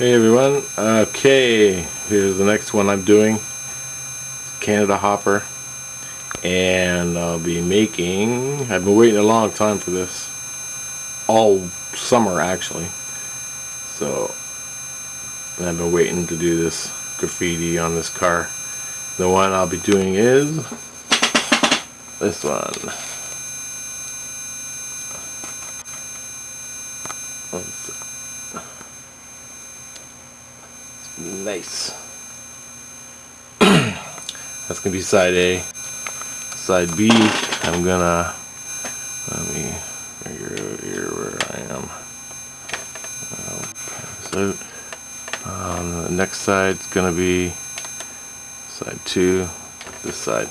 Hey everyone, okay, here's the next one I'm doing, Canada hopper, and I'll be making, I've been waiting a long time for this, all summer actually, so I've been waiting to do this graffiti on this car. The one I'll be doing is this one. Nice. That's gonna be side A. Side B, I'm gonna, let me figure out here where I am. So the next side's gonna be side 2. This side,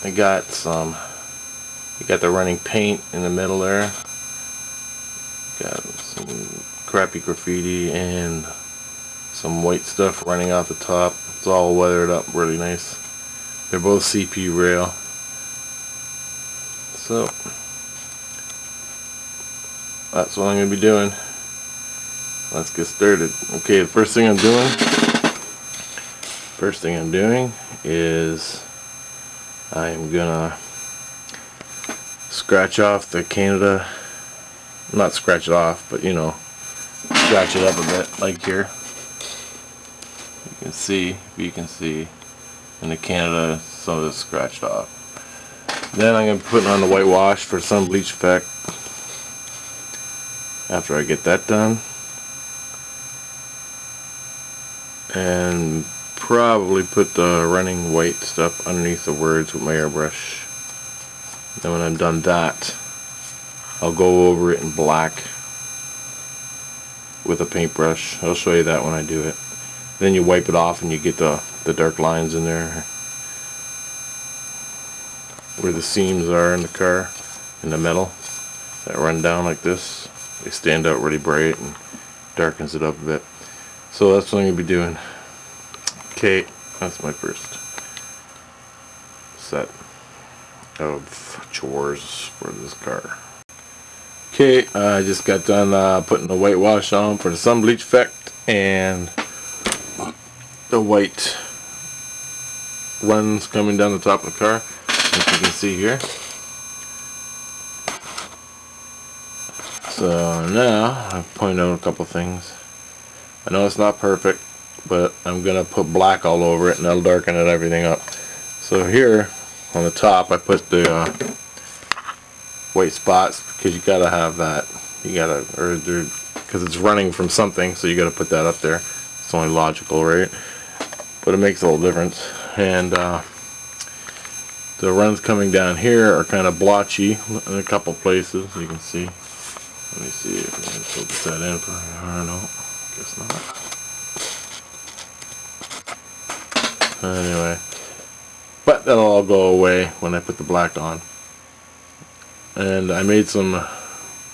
I got some. You got the running paint in the middle there. Got some crappy graffiti and some white stuff running off the top. It's all weathered up really nice. They're both CP rail. So that's what I'm going to be doing. Let's get started. Okay, the first thing I'm doing is I'm gonna scratch off the Canada, not scratch it off, but you know, scratch it up a bit, like here. You can see in the Canada some of it's scratched off. Then I'm going to put on the whitewash for some bleach effect. After I get that done, and probably put the running white stuff underneath the words with my airbrush. Then when I'm done that, I'll go over it in black with a paintbrush. I'll show you that when I do it. Then you wipe it off and you get the dark lines in there where the seams are in the car, in the metal, that run down like this. They stand out really bright and darkens it up a bit. So that's what I'm going to be doing. Okay, that's my first set of chores for this car. Okay, I just got done putting the whitewash on for the sun bleach effect, and the white runs coming down the top of the car, as you can see here. So now I've pointed out a couple things. I know it's not perfect, but I'm gonna put black all over it and that'll darken it everything up. So here on the top I put the white spots because you gotta have that. You gotta, because it's running from something, so you gotta put that up there. It's only logical, right? But it makes a little difference. And the runs coming down here are kind of blotchy in a couple places. You can see. Let me see if I can focus that in for you. I don't know. Guess not. Anyway, but that'll all go away when I put the black on. And I made some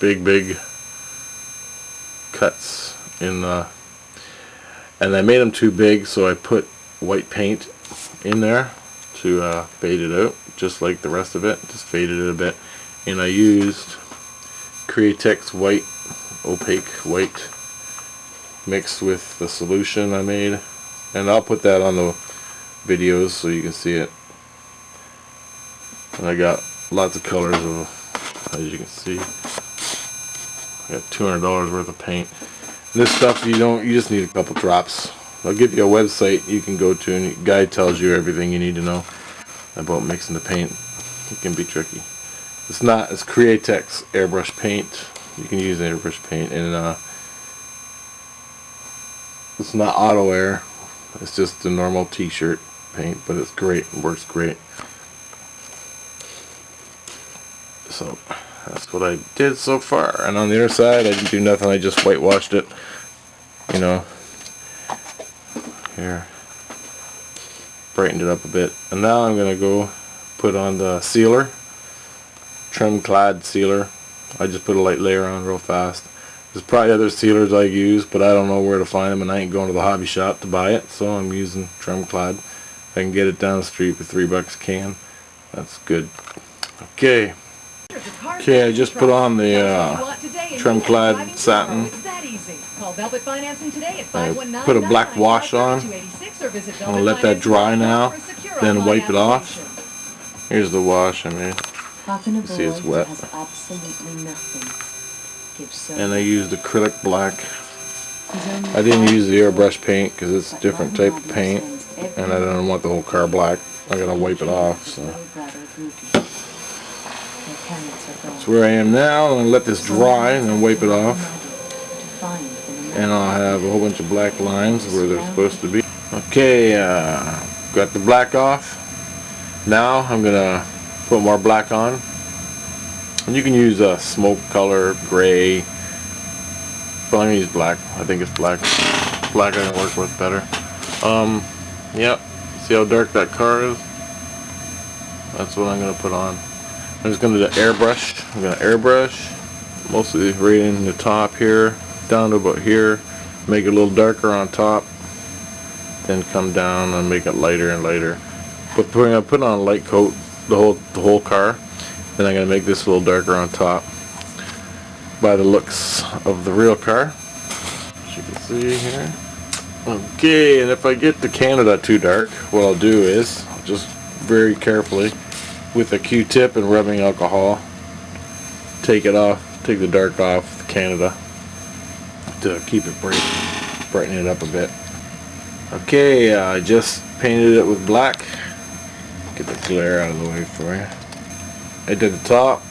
big cuts in the, and I made them too big, so I put white paint in there to fade it out, just like the rest of it. Just faded it a bit, and I used Createx white, opaque white, mixed with the solution I made, and I'll put that on the videos so you can see it. And I got lots of colors of, as you can see, I got $200 worth of paint. And this stuff you just need a couple drops. I'll give you a website you can go to, and the guide tells you everything you need to know about mixing the paint. It can be tricky. It's Createx airbrush paint. You can use airbrush paint, and it's not auto air. It's just the normal t-shirt paint, but it's great. It works great. So that's what I did so far. And on the other side, I didn't do nothing. I just whitewashed it. You know, here, brightened it up a bit. And now I'm gonna go put on the sealer, trim clad sealer. I just put a light layer on real fast. There's probably other sealers I use, but I don't know where to find them, and I ain't going to the hobby shop to buy it, so I'm using trim clad. If I can get it down the street for $3 a can, that's good. Okay, I just put on the trim clad satin Call Velvet Financing today at I put a black wash on. I'm gonna let that dry now, then wipe it off. Here's the wash I made. You see it's wet. And I used acrylic black. I didn't use the airbrush paint because it's a different type of paint, and I don't want the whole car black. I'm gonna wipe it off. So that's where I am now. I'm gonna let this dry and then wipe it off, and I'll have a whole bunch of black lines where they're supposed to be. Okay, got the black off. Now I'm gonna put more black on, and you can use a smoke color, gray, but I'm gonna use black. I think it's black. Black I can work with better. Yep. See how dark that car is? That's what I'm gonna put on. I'm just gonna do the airbrush. I'm gonna airbrush mostly right in the top here, down to about here. Make it a little darker on top, then come down and make it lighter and lighter. But I'm gonna put on a light coat the whole car. Then I'm gonna make this a little darker on top by the looks of the real car, as you can see here. Okay, and if I get the Canada too dark, what I'll do is just very carefully with a Q-tip and rubbing alcohol take it off, take the dark off the Canada to keep it bright, brighten it up a bit. Okay, I just painted it with black. Get the glare out of the way for you. I did the top,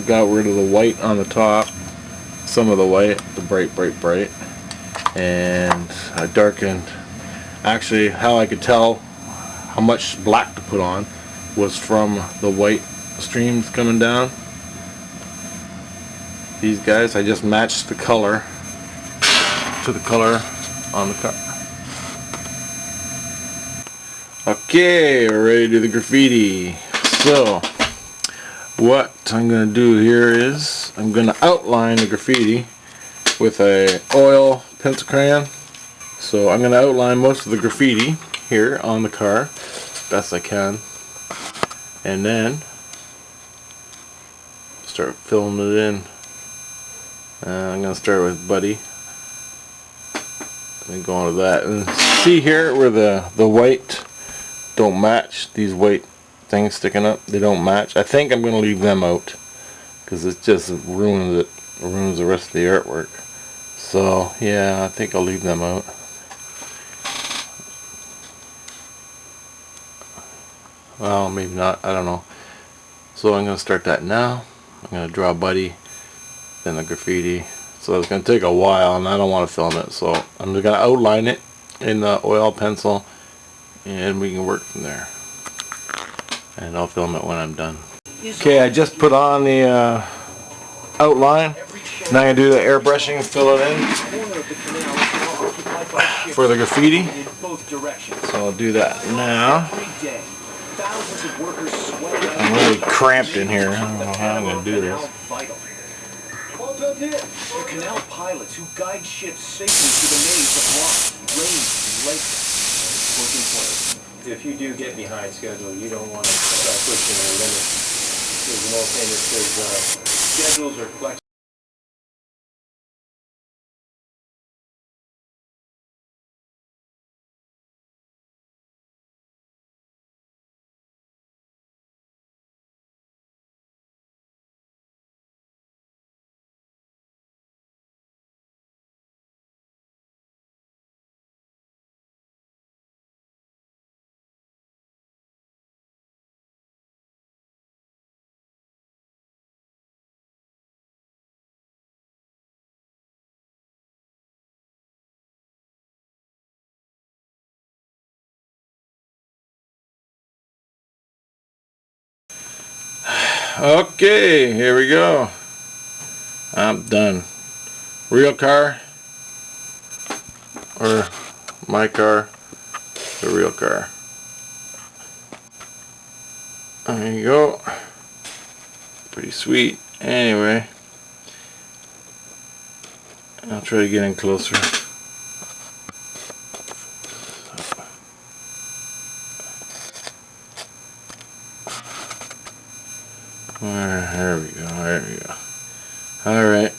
got rid of the white on the top, some of the white, the bright, and I darkened. Actually, how I could tell how much black to put on was from the white streams coming down. These guys, I just matched the color to the color on the car. Okay, we're ready to do the graffiti. So what I'm going to do here is I'm going to outline the graffiti with a oil pencil crayon. So I'm going to outline most of the graffiti here on the car best I can, and then start filling it in. I'm going to start with Buddy and go on to that, and see here where the white don't match, these white things sticking up, they don't match. I think I'm going to leave them out because it just ruins the rest of the artwork. So yeah, I think I'll leave them out. Well, maybe not, I don't know. So I'm going to start that now. I'm going to draw Buddy, then the graffiti. So it's going to take a while and I don't want to film it, so I'm just going to outline it in the oil pencil and we can work from there. And I'll film it when I'm done. Okay, I just put on the outline. Now I'm going to do the airbrushing, fill it in for the graffiti. So I'll do that now. I'm really cramped in here. I don't know how I'm going to do this. The canal pilots who guide ships safely through the maze of rock, rain, and lakes. Working for it. If you do get behind schedule, you don't want to start pushing your limits. There's an old thing that says schedules are flexible. Okay, here we go. I'm done. Real car, or my car, the real car. There you go. Pretty sweet. Anyway, I'll try to get in closer. There we go, there we go. Alright.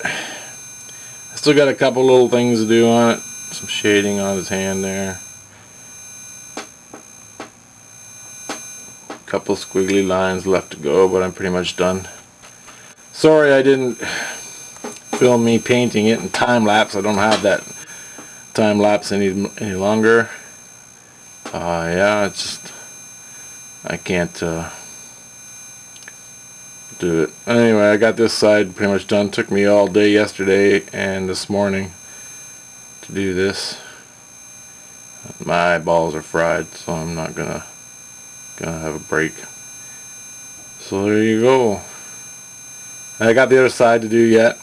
Still got a couple little things to do on it. Some shading on his hand there. Couple squiggly lines left to go, but I'm pretty much done. Sorry I didn't film me painting it in time lapse. I don't have that time lapse any longer. Yeah, it's just I can't do it. Anyway, I got this side pretty much done. Took me all day yesterday and this morning to do this. My eyeballs are fried, so I'm not gonna have a break. So there you go. I got the other side to do yet,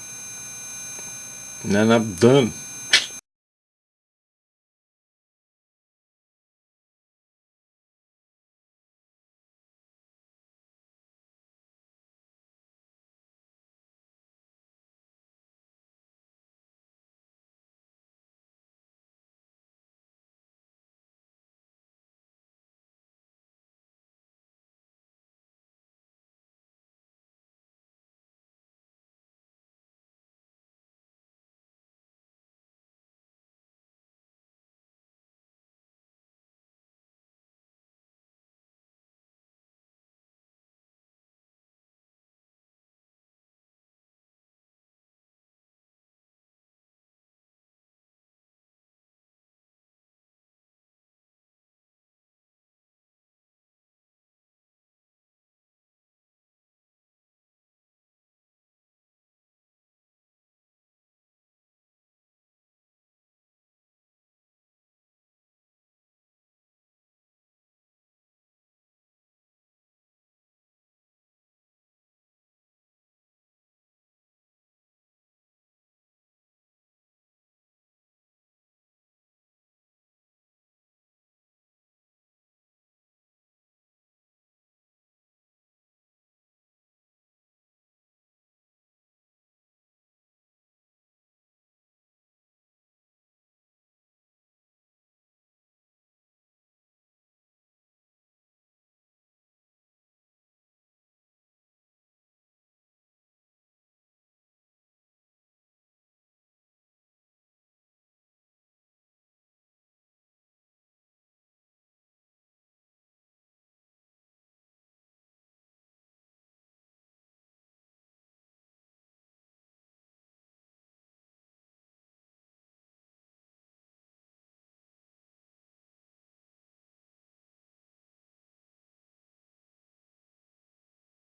and then I'm done.